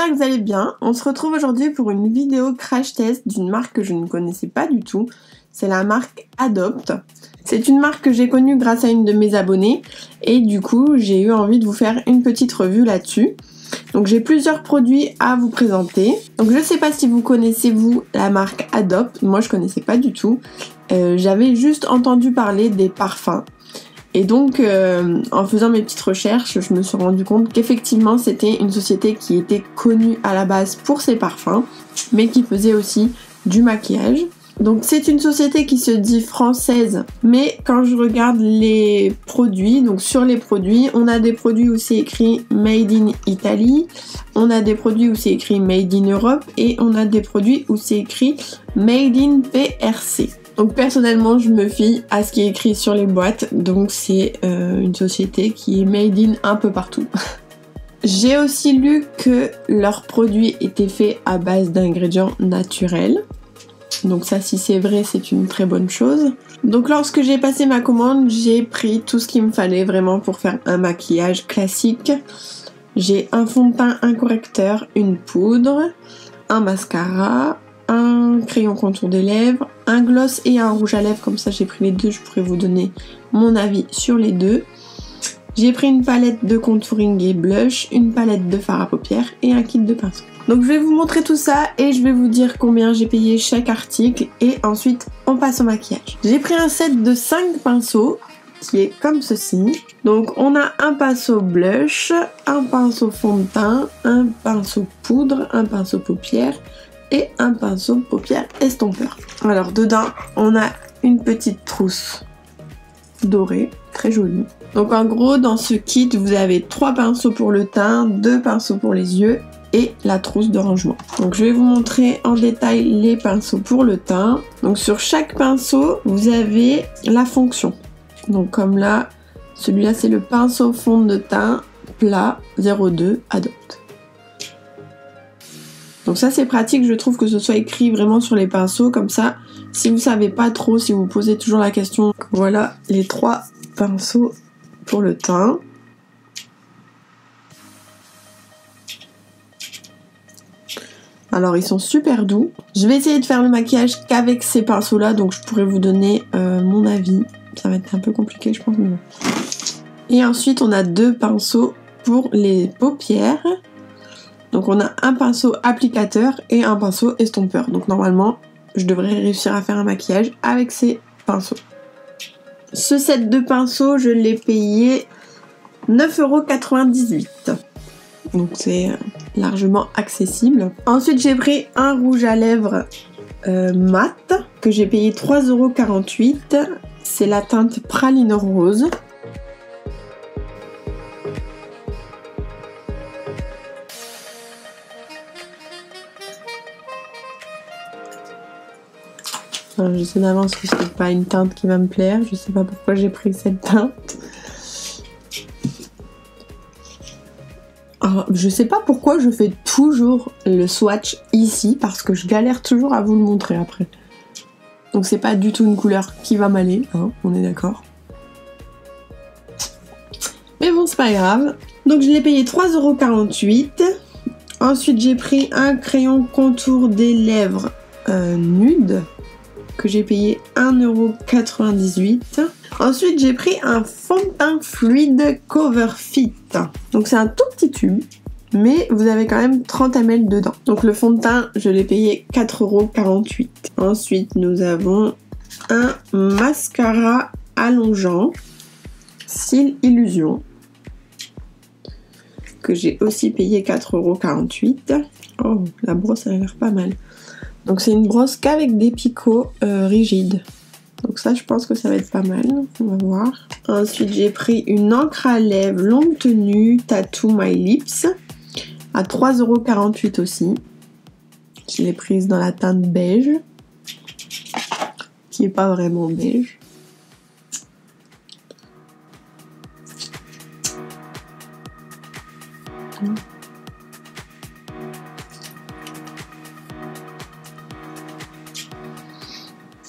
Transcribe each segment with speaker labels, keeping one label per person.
Speaker 1: j'espère que vous allez bien. On se retrouve aujourd'hui pour une vidéo crash test d'une marque que je ne connaissais pas du tout. C'est la marque Adopt. C'est une marque que j'ai connue grâce à une de mes abonnées et du coup j'ai eu envie de vous faire une petite revue là-dessus. Donc j'ai plusieurs produits à vous présenter. Donc je sais pas si vous connaissez vous la marque Adopt, moi je connaissais pas du tout. J'avais juste entendu parler des parfums. Et donc en faisant mes petites recherches, je me suis rendu compte qu'effectivement c'était une société qui était connue à la base pour ses parfums, mais qui faisait aussi du maquillage. Donc c'est une société qui se dit française, mais quand je regarde les produits, donc sur les produits, on a des produits où c'est écrit Made in Italy, on a des produits où c'est écrit Made in Europe et on a des produits où c'est écrit Made in PRC. Donc personnellement je me fie à ce qui est écrit sur les boîtes, donc c'est une société qui est Made in un peu partout. J'ai aussi lu que leurs produits étaient faits à base d'ingrédients naturels. Donc ça, si c'est vrai, c'est une très bonne chose. Donc lorsque j'ai passé ma commande, j'ai pris tout ce qu'il me fallait vraiment pour faire un maquillage classique. J'ai un fond de teint, un correcteur, une poudre, un mascara, un crayon contour des lèvres, un gloss et un rouge à lèvres. Comme ça, j'ai pris les deux, je pourrais vous donner mon avis sur les deux. J'ai pris une palette de contouring et blush, une palette de fard à paupières et un kit de pinceau. Donc je vais vous montrer tout ça et je vais vous dire combien j'ai payé chaque article et ensuite on passe au maquillage. J'ai pris un set de 5 pinceaux qui est comme ceci. Donc on a un pinceau blush, un pinceau fond de teint, un pinceau poudre, un pinceau paupières et un pinceau paupières estompeur. Alors dedans on a une petite trousse dorée, très jolie. Donc en gros dans ce kit vous avez 3 pinceaux pour le teint, 2 pinceaux pour les yeux et la trousse de rangement. Donc je vais vous montrer en détail les pinceaux pour le teint. Donc sur chaque pinceau vous avez la fonction. Donc comme là, celui-là c'est le pinceau fond de teint plat 02 Adopt. Donc ça c'est pratique, je trouve que ce soit écrit vraiment sur les pinceaux, comme ça si vous savez pas trop, si vous posez toujours la question. Voilà les 3 pinceaux pour le teint. Alors ils sont super doux. Je vais essayer de faire le maquillage qu'avec ces pinceaux là, donc je pourrais vous donner mon avis. Ça va être un peu compliqué je pense, mais bon. Et ensuite on a 2 pinceaux pour les paupières. Donc on a un pinceau applicateur et un pinceau estompeur. Donc normalement je devrais réussir à faire un maquillage avec ces pinceaux. Ce set de pinceaux je l'ai payé 9,98 €. Donc c'est largement accessible. Ensuite j'ai pris un rouge à lèvres mat que j'ai payé 3,48 €. C'est la teinte praline rose. Alors, je sais d'avance que c'est pas une teinte qui va me plaire. Je sais pas pourquoi j'ai pris cette teinte. Alors, je sais pas pourquoi je fais toujours le swatch ici, parce que je galère toujours à vous le montrer après. Donc c'est pas du tout une couleur qui va m'aller, hein, on est d'accord. Mais bon, c'est pas grave. Donc je l'ai payé 3,48 €. Ensuite j'ai pris un crayon contour des lèvres nude que j'ai payé 1,98 €. Ensuite j'ai pris un fond de teint fluide Cover Fit. Donc c'est un tout petit tube, mais vous avez quand même 30 ml dedans. Donc le fond de teint je l'ai payé 4,48 €. Ensuite nous avons un mascara allongeant Cils Illusion que j'ai aussi payé 4,48 €. Oh, la brosse elle a l'air pas mal. Donc c'est une brosse qu'avec des picots rigides. Donc ça je pense que ça va être pas mal, on va voir. Ensuite j'ai pris une encre à lèvres longue tenue Tattoo My Lips à 3,48 € aussi. Je l'ai prise dans la teinte beige, qui est pas vraiment beige.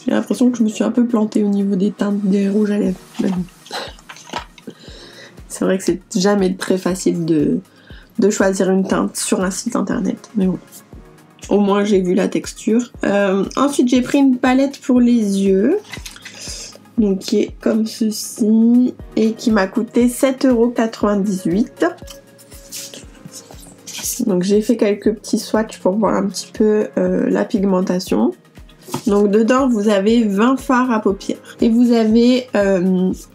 Speaker 1: J'ai l'impression que je me suis un peu plantée au niveau des teintes des rouges à lèvres. Mais bon. C'est vrai que c'est jamais très facile de de choisir une teinte sur un site internet. Mais bon, au moins j'ai vu la texture. Ensuite j'ai pris une palette pour les yeux. Donc qui est comme ceci et qui m'a coûté 7,98 €. Donc j'ai fait quelques petits swatchs pour voir un petit peu la pigmentation. Donc dedans vous avez 20 fards à paupières. Et vous avez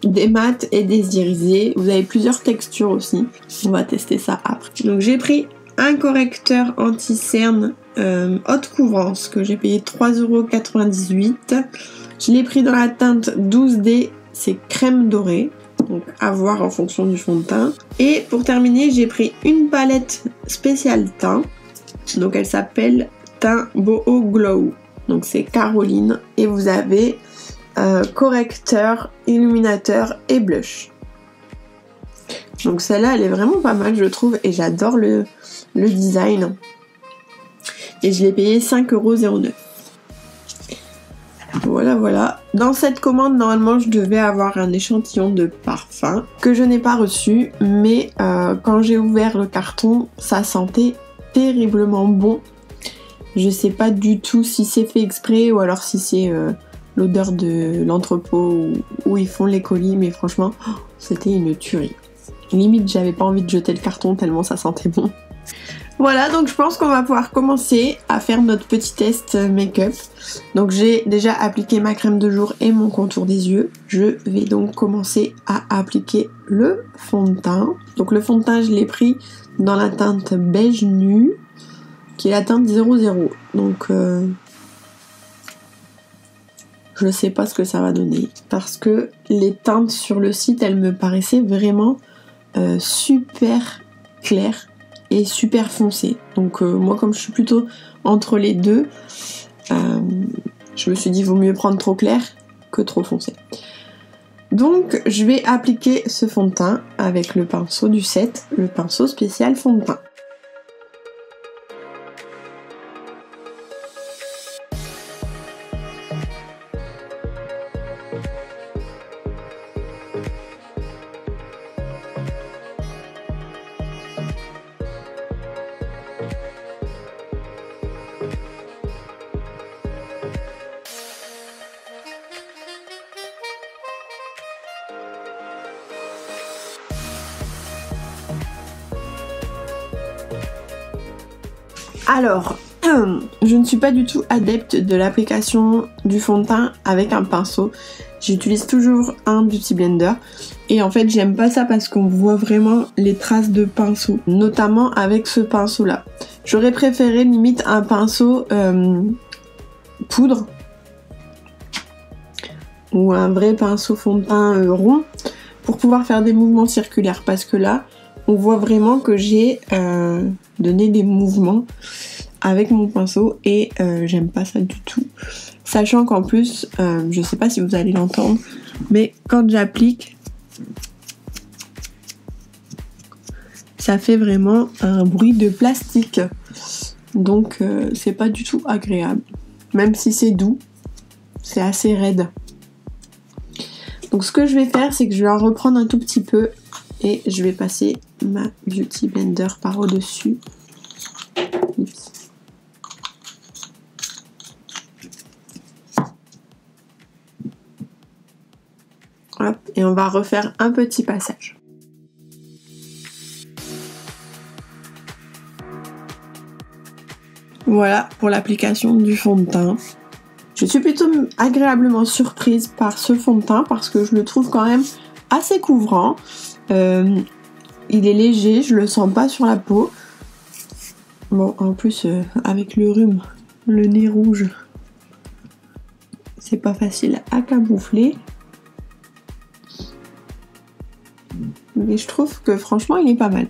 Speaker 1: des mats et des irisés. Vous avez plusieurs textures aussi. On va tester ça après. Donc j'ai pris un correcteur anti-cerne haute couvrance que j'ai payé 3,98 €. Je l'ai pris dans la teinte 12D, c'est crème dorée. Donc à voir en fonction du fond de teint. Et pour terminer, j'ai pris une palette spéciale teint. Donc elle s'appelle Teint Boho Glow. Donc c'est Caroline. Et vous avez correcteur, illuminateur et blush. Donc celle-là, elle est vraiment pas mal, je trouve. Et j'adore le design. Et je l'ai payé 5,09 €. Voilà. Dans cette commande, normalement, je devais avoir un échantillon de parfum que je n'ai pas reçu. Mais quand j'ai ouvert le carton, ça sentait terriblement bon. Je sais pas du tout si c'est fait exprès ou alors si c'est l'odeur de l'entrepôt où ils font les colis. Mais franchement, c'était une tuerie. Limite, j'avais pas envie de jeter le carton tellement ça sentait bon. Voilà, donc je pense qu'on va pouvoir commencer à faire notre petit test make-up. Donc j'ai déjà appliqué ma crème de jour et mon contour des yeux. Je vais donc commencer à appliquer le fond de teint. Donc le fond de teint, je l'ai pris dans la teinte beige nu, qui est la teinte 00. Donc je sais pas ce que ça va donner. Parce que les teintes sur le site, elles me paraissaient vraiment super claires et super foncé. Donc moi comme je suis plutôt entre les deux, je me suis dit vaut mieux prendre trop clair que trop foncé. Donc je vais appliquer ce fond de teint avec le pinceau du set, le pinceau spécial fond de teint. Alors, je ne suis pas du tout adepte de l'application du fond de teint avec un pinceau. J'utilise toujours un Beauty Blender. Et en fait, j'aime pas ça parce qu'on voit vraiment les traces de pinceau. Notamment avec ce pinceau-là. J'aurais préféré limite un pinceau poudre. Ou un vrai pinceau fond de teint rond. Pour pouvoir faire des mouvements circulaires. Parce que là, on voit vraiment que j'ai donné des mouvements avec mon pinceau et j'aime pas ça du tout. Sachant qu'en plus, je sais pas si vous allez l'entendre, mais quand j'applique, ça fait vraiment un bruit de plastique. Donc c'est pas du tout agréable. Même si c'est doux, c'est assez raide. Donc ce que je vais faire, c'est que je vais en reprendre un tout petit peu et je vais passer ma Beauty Blender par au-dessus. Hop, et on va refaire un petit passage. Voilà pour l'application du fond de teint. Je suis plutôt agréablement surprise par ce fond de teint parce que je le trouve quand même assez couvrant. Il est léger, je le sens pas sur la peau. Bon, en plus, avec le rhume, le nez rouge, c'est pas facile à camoufler. Mais je trouve que franchement, il est pas mal.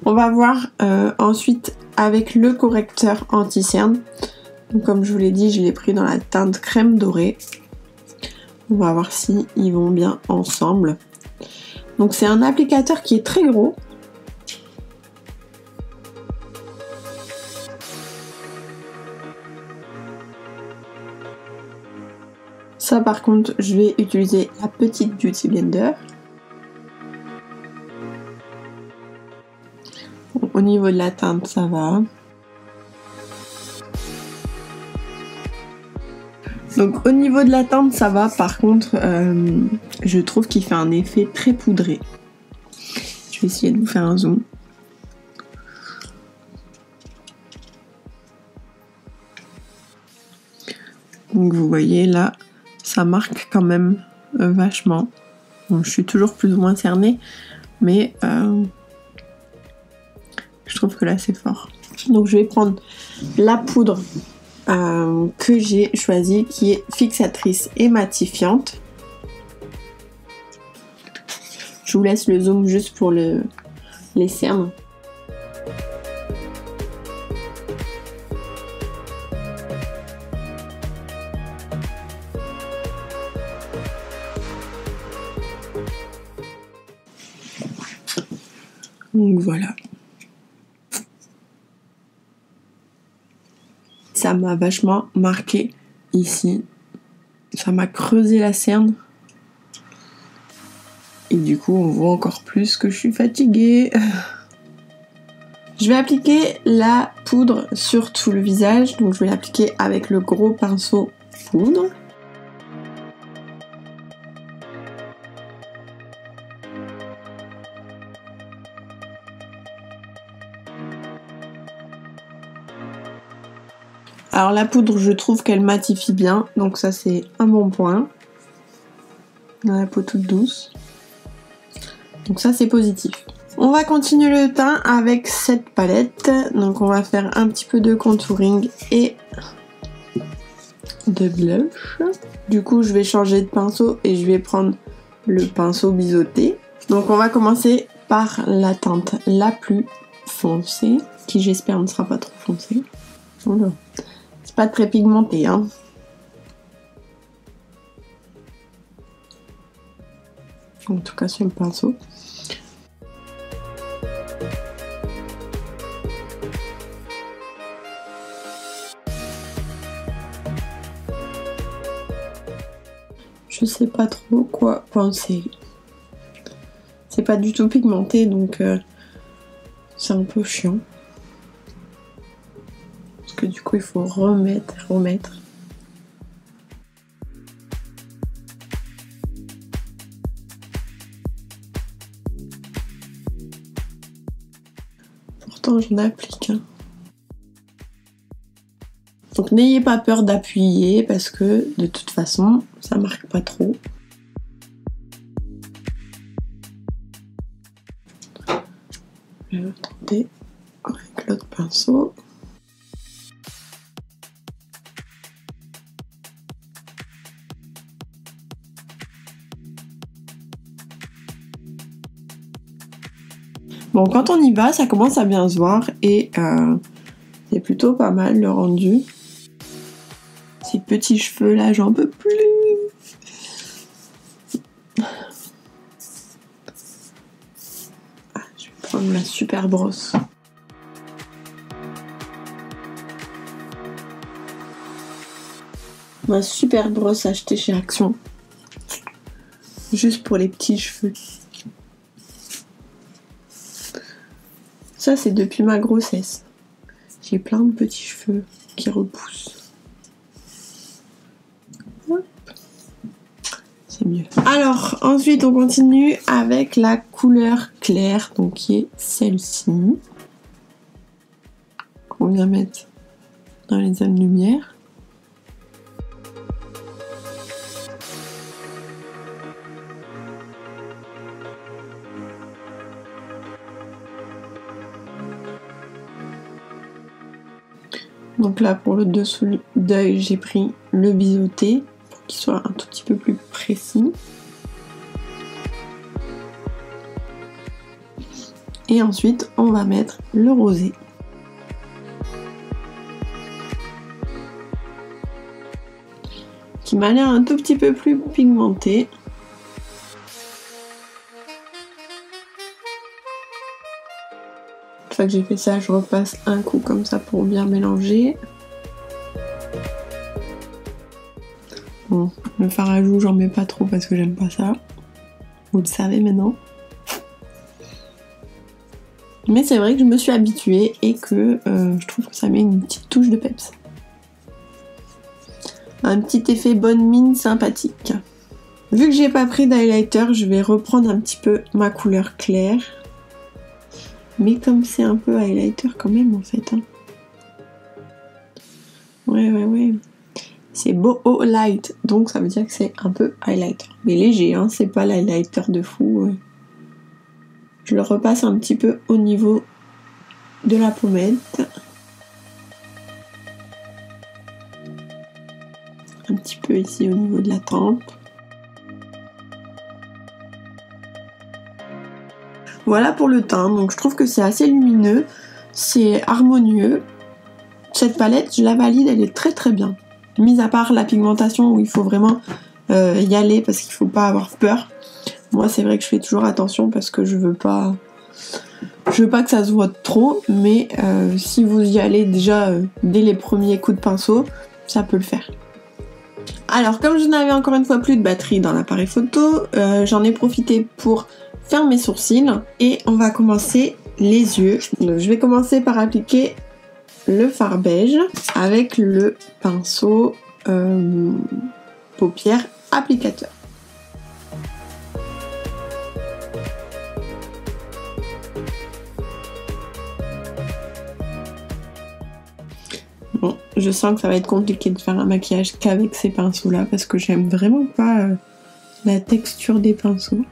Speaker 1: On va voir ensuite avec le correcteur anti-cerne. Comme je vous l'ai dit, je l'ai pris dans la teinte crème dorée. On va voir si ils vont bien ensemble. Donc c'est un applicateur qui est très gros. Ça par contre, je vais utiliser la petite Beauty Blender. Au niveau de la teinte, ça va. Donc au niveau de la teinte, ça va. Par contre, je trouve qu'il fait un effet très poudré. Je vais essayer de vous faire un zoom. Donc vous voyez là, ça marque quand même vachement. Bon, je suis toujours plus ou moins cernée, mais je trouve que là c'est fort. Donc je vais prendre la poudre que j'ai choisie, qui est fixatrice et matifiante. Je vous laisse le zoom juste pour les cernes. Donc voilà. Ça m'a vachement marqué ici. Ça m'a creusé la cerne. Et du coup, on voit encore plus que je suis fatiguée. Je vais appliquer la poudre sur tout le visage. Donc je vais l'appliquer avec le gros pinceau poudre. Alors la poudre, je trouve qu'elle matifie bien, donc ça c'est un bon point. Dans la peau toute douce. Donc ça c'est positif. On va continuer le teint avec cette palette. Donc on va faire un petit peu de contouring et de blush. Du coup je vais changer de pinceau et je vais prendre le pinceau biseauté. Donc on va commencer par la teinte la plus foncée, qui j'espère ne sera pas trop foncée. Voilà. Pas très pigmenté, hein. En tout cas sur le pinceau. Je sais pas trop quoi penser. C'est pas du tout pigmenté, donc c'est un peu chiant. Que du coup il faut remettre. Pourtant j'en applique. Hein. Donc n'ayez pas peur d'appuyer parce que de toute façon ça marque pas trop. Je vais tenter avec l'autre pinceau. Bon, quand on y va, ça commence à bien se voir et c'est plutôt pas mal le rendu. Ces petits cheveux là, j'en peux plus. Ah, je vais prendre ma super brosse. Ma super brosse achetée chez Action. Juste pour les petits cheveux. Ça, c'est depuis ma grossesse. J'ai plein de petits cheveux qui repoussent. Hop. C'est mieux. Alors, ensuite, on continue avec la couleur claire, donc qui est celle-ci. Qu'on vient mettre dans les zones lumière. Donc là, pour le dessous d'œil, j'ai pris le biseauté pour qu'il soit un tout petit peu plus précis. Et ensuite, on va mettre le rosé. Qui m'a l'air un tout petit peu plus pigmenté. Une fois que j'ai fait ça, je repasse un coup comme ça pour bien mélanger. Bon, le fard à joues, j'en mets pas trop parce que j'aime pas ça. Vous le savez maintenant. Mais c'est vrai que je me suis habituée et que je trouve que ça met une petite touche de peps. Un petit effet bonne mine sympathique. Vu que j'ai pas pris d'highlighter, je vais reprendre un petit peu ma couleur claire. Mais comme c'est un peu highlighter quand même en fait. Hein. Ouais. C'est Boho Light, donc ça veut dire que c'est un peu highlighter. Mais léger, hein, c'est pas l'highlighter de fou. Je le repasse un petit peu au niveau de la pommette. Un petit peu ici au niveau de la tempe. Voilà pour le teint, donc je trouve que c'est assez lumineux, c'est harmonieux. Cette palette, je la valide, elle est très très bien. Mis à part la pigmentation où il faut vraiment y aller parce qu'il faut pas avoir peur. Moi c'est vrai que je fais toujours attention parce que je veux pas que ça se voit trop, mais si vous y allez déjà dès les premiers coups de pinceau, ça peut le faire. Alors comme je n'avais encore une fois plus de batterie dans l'appareil photo, j'en ai profité pour faire mes sourcils et on va commencer les yeux. Donc, je vais commencer par appliquer le fard beige avec le pinceau paupières applicateur. Bon, je sens que ça va être compliqué de faire un maquillage qu'avec ces pinceaux là parce que j'aime vraiment pas la texture des pinceaux.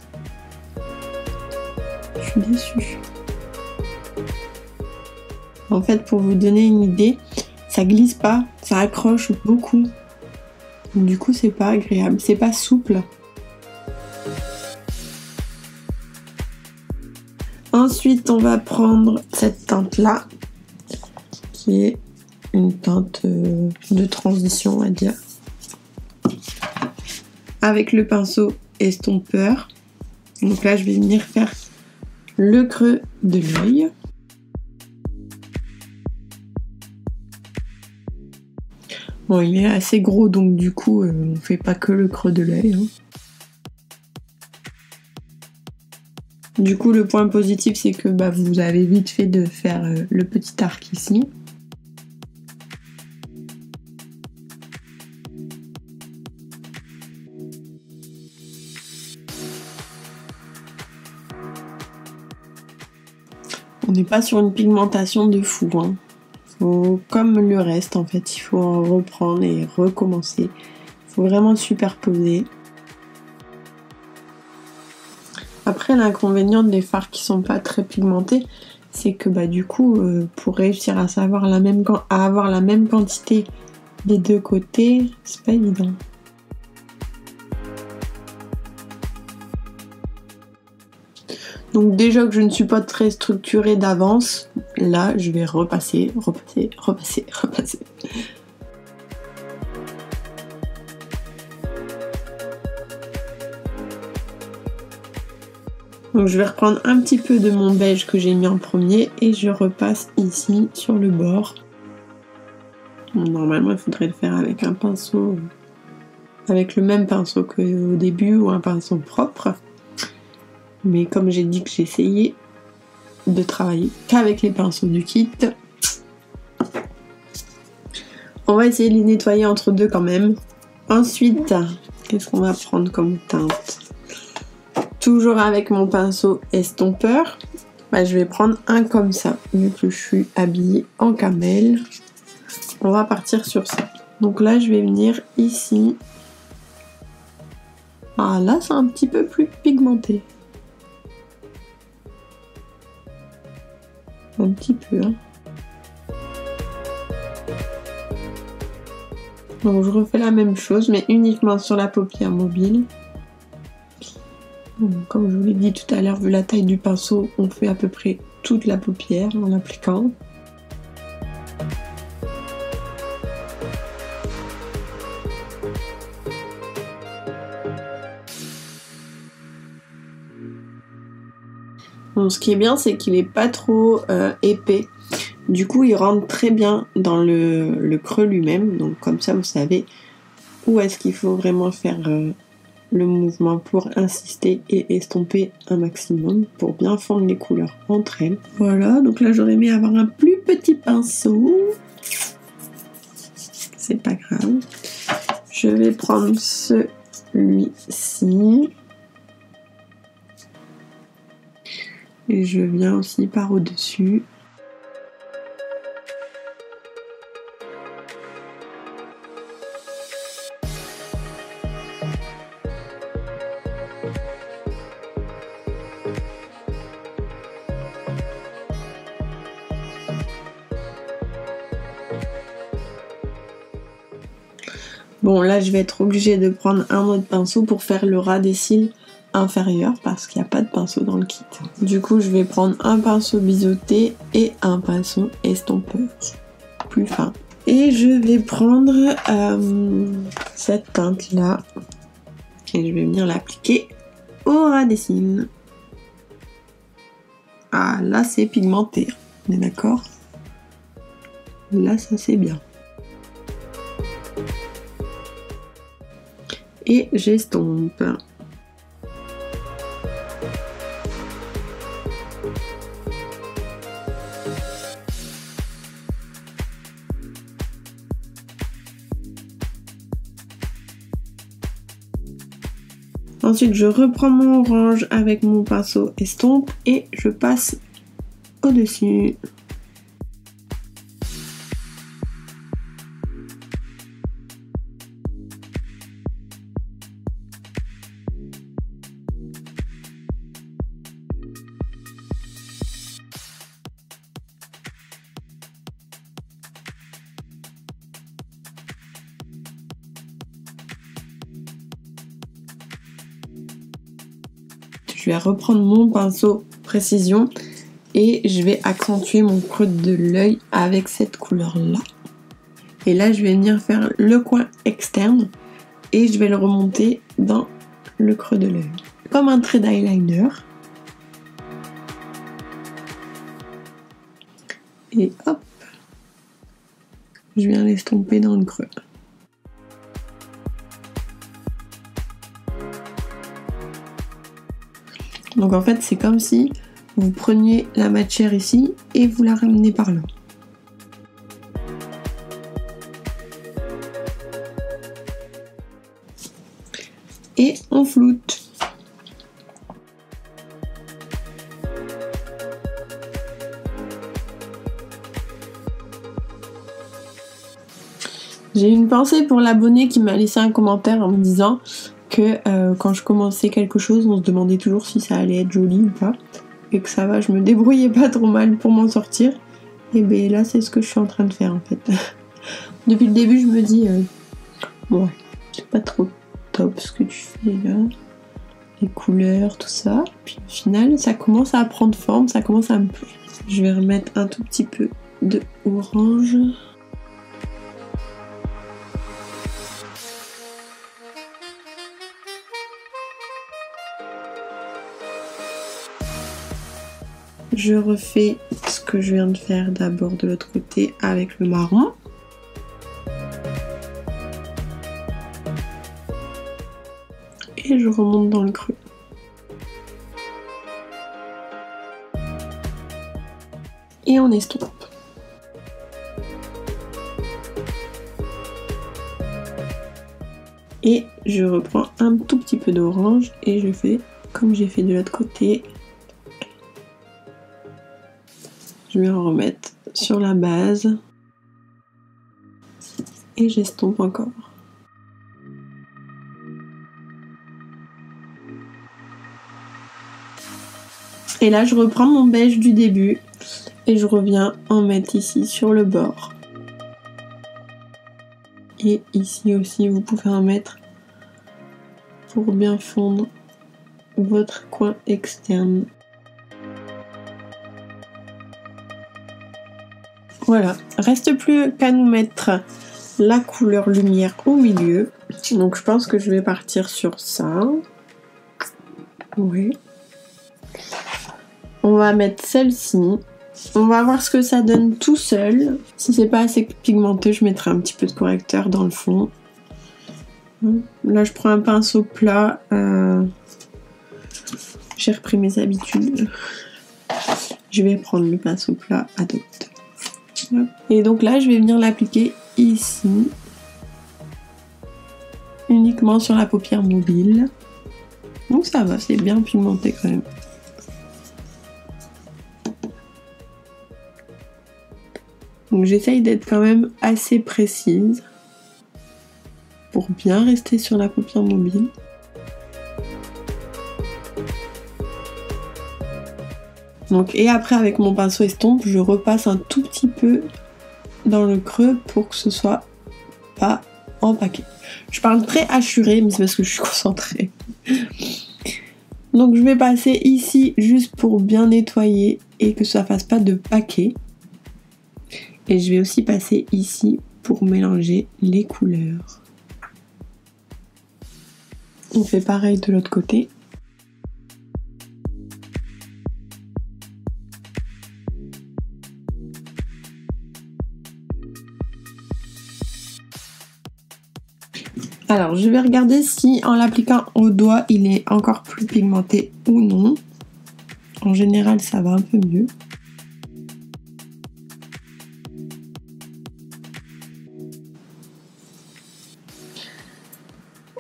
Speaker 1: Je suis déçue. En fait, pour vous donner une idée, ça glisse pas, ça accroche beaucoup. Du coup, c'est pas agréable, c'est pas souple. Ensuite, on va prendre cette teinte-là, qui est une teinte de transition, on va dire. Avec le pinceau estompeur. Donc là, je vais venir faire le creux de l'œil. Bon, il est assez gros, donc du coup, on fait pas que le creux de l'œil. Hein. Du coup, le point positif, c'est que vous avez vite fait de faire le petit arc ici. On n'est pas sur une pigmentation de fou. Hein. Comme le reste, en fait, il faut en reprendre et recommencer. Il faut vraiment superposer. Après, l'inconvénient des fards qui sont pas très pigmentés, c'est que du coup, pour réussir à avoir la même quantité des deux côtés, c'est pas évident. Donc déjà que je ne suis pas très structurée d'avance, là je vais repasser. Donc je vais reprendre un petit peu de mon beige que j'ai mis en premier et je repasse ici sur le bord. Bon, normalement il faudrait le faire avec un pinceau, avec le même pinceau qu'au début ou un pinceau propre. Mais comme j'ai dit que j'essayais de travailler qu'avec les pinceaux du kit, on va essayer de les nettoyer entre deux quand même. Ensuite, qu'est-ce qu'on va prendre comme teinte? Toujours avec mon pinceau estompeur, je vais prendre un comme ça, vu que je suis habillée en camel. On va partir sur ça. Donc là, je vais venir ici. Ah là, c'est un petit peu plus pigmenté. Un petit peu, hein. Donc je refais la même chose, mais uniquement sur la paupière mobile. Donc, comme je vous l'ai dit tout à l'heure, vu la taille du pinceau, on fait à peu près toute la paupière en l'appliquant. Bon, ce qui est bien, c'est qu'il n'est pas trop épais. Du coup, il rentre très bien dans le creux lui-même. Donc comme ça, vous savez où est-ce qu'il faut vraiment faire le mouvement pour insister et estomper un maximum pour bien fondre les couleurs entre elles. Voilà, donc là j'aurais aimé avoir un plus petit pinceau. C'est pas grave. Je vais prendre celui-ci. Et je viens aussi par au-dessus. Bon, là, je vais être obligée de prendre un autre pinceau pour faire le ras des cils inférieur parce qu'il n'y a pas de pinceau dans le kit. Du coup, je vais prendre un pinceau biseauté et un pinceau estompeur plus fin. Et je vais prendre cette teinte-là et je vais venir l'appliquer au ras des cils. Ah, là, c'est pigmenté. On est d'accord? Là, ça, c'est bien. Et j'estompe. Ensuite, je reprends mon orange avec mon pinceau estompe et je passe au-dessus. Je vais reprendre mon pinceau précision et je vais accentuer mon creux de l'œil avec cette couleur-là. Et là, je vais venir faire le coin externe et je vais le remonter dans le creux de l'œil. Comme un trait d'eyeliner. Et hop, je viens l'estomper dans le creux. Donc en fait, c'est comme si vous preniez la matière ici et vous la ramenez par là. Et on floute. J'ai une pensée pour l'abonné qui m'a laissé un commentaire en me disant que quand je commençais quelque chose, on se demandait toujours si ça allait être joli ou pas. Et que ça va, je me débrouillais pas trop mal pour m'en sortir. Et bien là, c'est ce que je suis en train de faire en fait. Depuis le début, je me dis, ouais, c'est pas trop top ce que tu fais là. Les couleurs, tout ça. Puis au final, ça commence à prendre forme, ça commence à me plaire. Je vais remettre un tout petit peu de orange. Je refais ce que je viens de faire d'abord de l'autre côté avec le marron. Et je remonte dans le creux. Et on estompe. Et je reprends un tout petit peu d'orange et je fais comme j'ai fait de l'autre côté. Je vais en remettre sur la base et j'estompe encore. Et là, je reprends mon beige du début et je reviens en mettre ici sur le bord. Et ici aussi, vous pouvez en mettre pour bien fondre votre coin externe. Voilà, reste plus qu'à nous mettre la couleur lumière au milieu. Donc je pense que je vais partir sur ça. Oui. On va mettre celle-ci. On va voir ce que ça donne tout seul. Si c'est pas assez pigmenté, je mettrai un petit peu de correcteur dans le fond. Là, je prends un pinceau plat. J'ai repris mes habitudes. Je vais prendre le pinceau plat Adopt. Et donc là, je vais venir l'appliquer ici. Uniquement sur la paupière mobile. Donc ça va, c'est bien pigmenté quand même. Donc j'essaye d'être quand même assez précise pour bien rester sur la paupière mobile. Donc, et après avec mon pinceau estompe, je repasse un tout petit peu dans le creux pour que ce soit pas empaqué. Je parle très hachuré, mais c'est parce que je suis concentrée. Donc je vais passer ici juste pour bien nettoyer et que ça fasse pas de paquet. Et je vais aussi passer ici pour mélanger les couleurs. On fait pareil de l'autre côté. Alors, je vais regarder si en l'appliquant au doigt, il est encore plus pigmenté ou non. En général, ça va un peu mieux.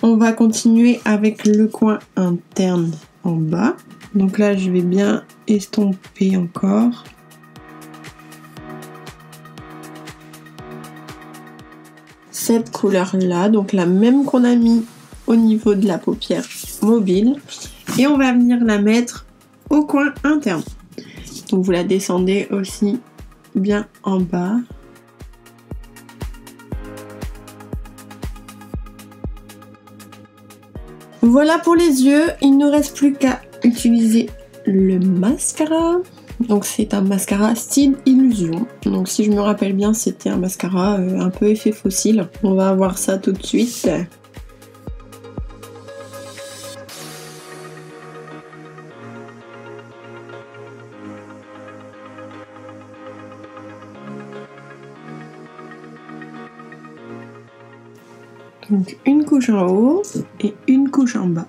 Speaker 1: On va continuer avec le coin interne en bas. Donc là, je vais bien estomper encore. Cette couleur-là, donc la même qu'on a mis au niveau de la paupière mobile. Et on va venir la mettre au coin interne. Donc vous la descendez aussi bien en bas. Voilà pour les yeux, il ne reste plus qu'à utiliser le mascara. Donc c'est un mascara style Illusion. Donc si je me rappelle bien, c'était un mascara un peu effet fossile. On va voir ça tout de suite. Donc une couche en haut et une couche en bas.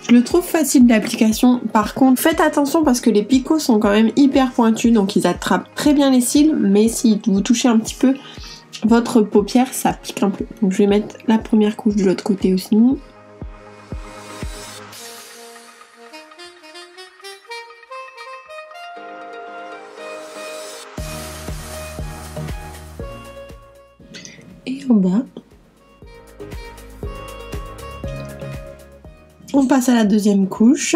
Speaker 1: Je le trouve facile d'application. Par contre, faites attention parce que les picots sont quand même hyper pointus. Donc ils attrapent très bien les cils. Mais si vous touchez un petit peu votre paupière, ça pique un peu. Donc je vais mettre la première couche de l'autre côté aussi. Et en bas. On passe à la deuxième couche.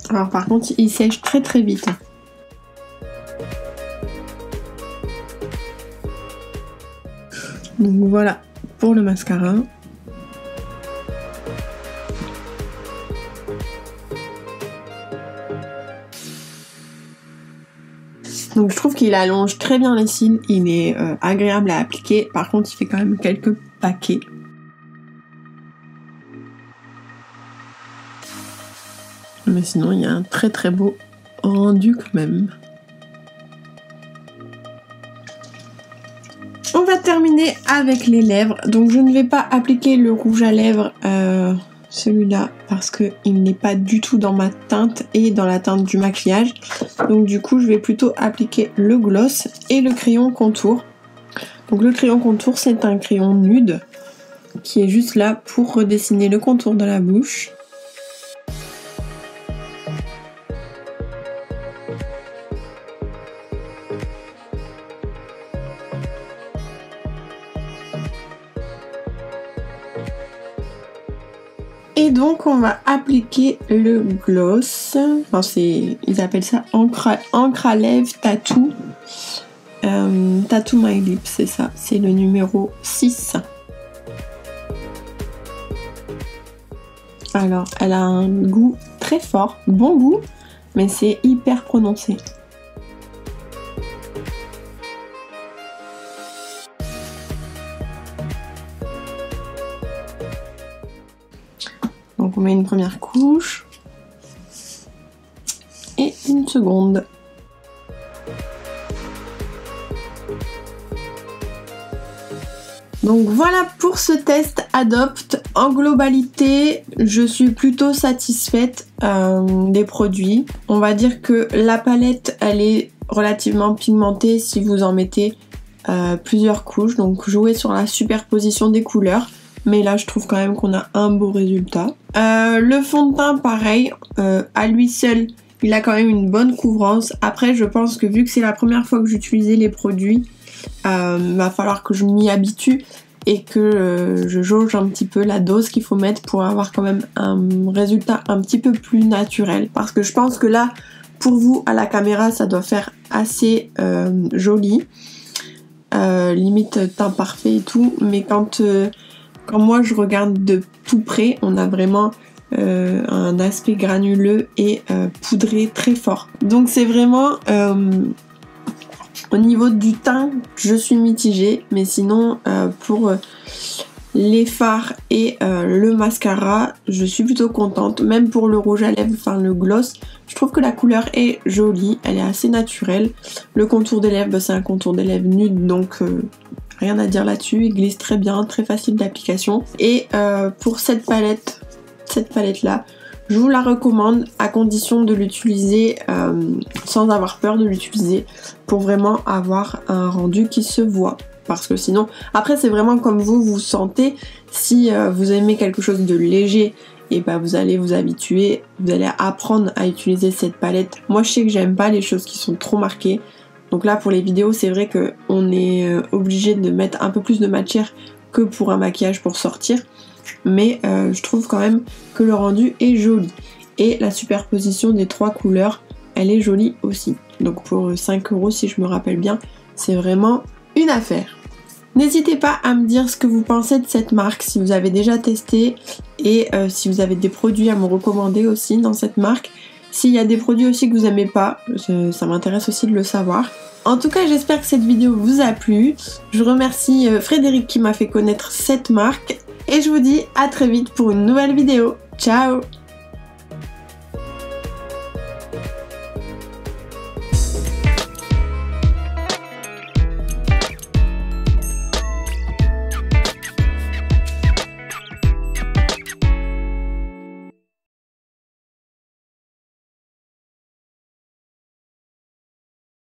Speaker 1: Alors par contre, il sèche très très vite. Donc voilà pour le mascara. Donc je trouve qu'il allonge très bien les cils, il est agréable à appliquer, par contre il fait quand même quelques paquets. Mais sinon il y a un très très beau rendu quand même. On va terminer avec les lèvres, donc je ne vais pas appliquer le rouge à lèvres celui-là parce qu'il n'est pas du tout dans ma teinte et dans la teinte du maquillage. Donc du coup je vais plutôt appliquer le gloss et le crayon contour. Donc le crayon contour c'est un crayon nude qui est juste là pour redessiner le contour de la bouche. Et donc on va appliquer le gloss, enfin ils appellent ça encre à lèvres tattoo, Tattoo My Lips, c'est ça, c'est le numéro 6. Alors elle a un goût très fort, bon goût, mais c'est hyper prononcé. Donc on met une première couche et une seconde. Donc voilà pour ce test Adopt. En globalité, je suis plutôt satisfaite des produits. On va dire que la palette, elle est relativement pigmentée si vous en mettez plusieurs couches. Donc jouez sur la superposition des couleurs. Mais là, je trouve quand même qu'on a un beau résultat. Le fond de teint, pareil, à lui seul, il a quand même une bonne couvrance. Après, je pense que vu que c'est la première fois que j'utilisais les produits, va falloir que je m'y habitue et que je jauge un petit peu la dose qu'il faut mettre pour avoir quand même un résultat un petit peu plus naturel. Parce que je pense que là, pour vous, à la caméra, ça doit faire assez joli. Limite teint parfait et tout. Mais quand moi je regarde de tout près, on a vraiment un aspect granuleux et poudré très fort. Donc c'est vraiment... au niveau du teint, je suis mitigée, mais sinon pour les fards et le mascara, je suis plutôt contente. Même pour le rouge à lèvres, enfin le gloss, je trouve que la couleur est jolie, elle est assez naturelle. Le contour des lèvres, c'est un contour des lèvres nude, donc rien à dire là-dessus. Il glisse très bien, très facile d'application. Et pour cette palette là, je vous la recommande à condition de l'utiliser sans avoir peur de l'utiliser pour vraiment avoir un rendu qui se voit. Parce que sinon, après c'est vraiment comme vous sentez. Si vous aimez quelque chose de léger, et bah vous allez vous habituer, vous allez apprendre à utiliser cette palette. Moi je sais que j'aime pas les choses qui sont trop marquées. Donc là pour les vidéos c'est vrai qu'on est obligé de mettre un peu plus de matière que pour un maquillage pour sortir. Mais je trouve quand même que le rendu est joli. Et la superposition des trois couleurs, elle est jolie aussi. Donc pour 5 € si je me rappelle bien, c'est vraiment une affaire. N'hésitez pas à me dire ce que vous pensez de cette marque, si vous avez déjà testé et si vous avez des produits à me recommander aussi dans cette marque. S'il y a des produits aussi que vous n'aimez pas, ça m'intéresse aussi de le savoir. En tout cas, j'espère que cette vidéo vous a plu. Je remercie Frédéric qui m'a fait connaître cette marque. Et je vous dis à très vite pour une nouvelle vidéo. Ciao!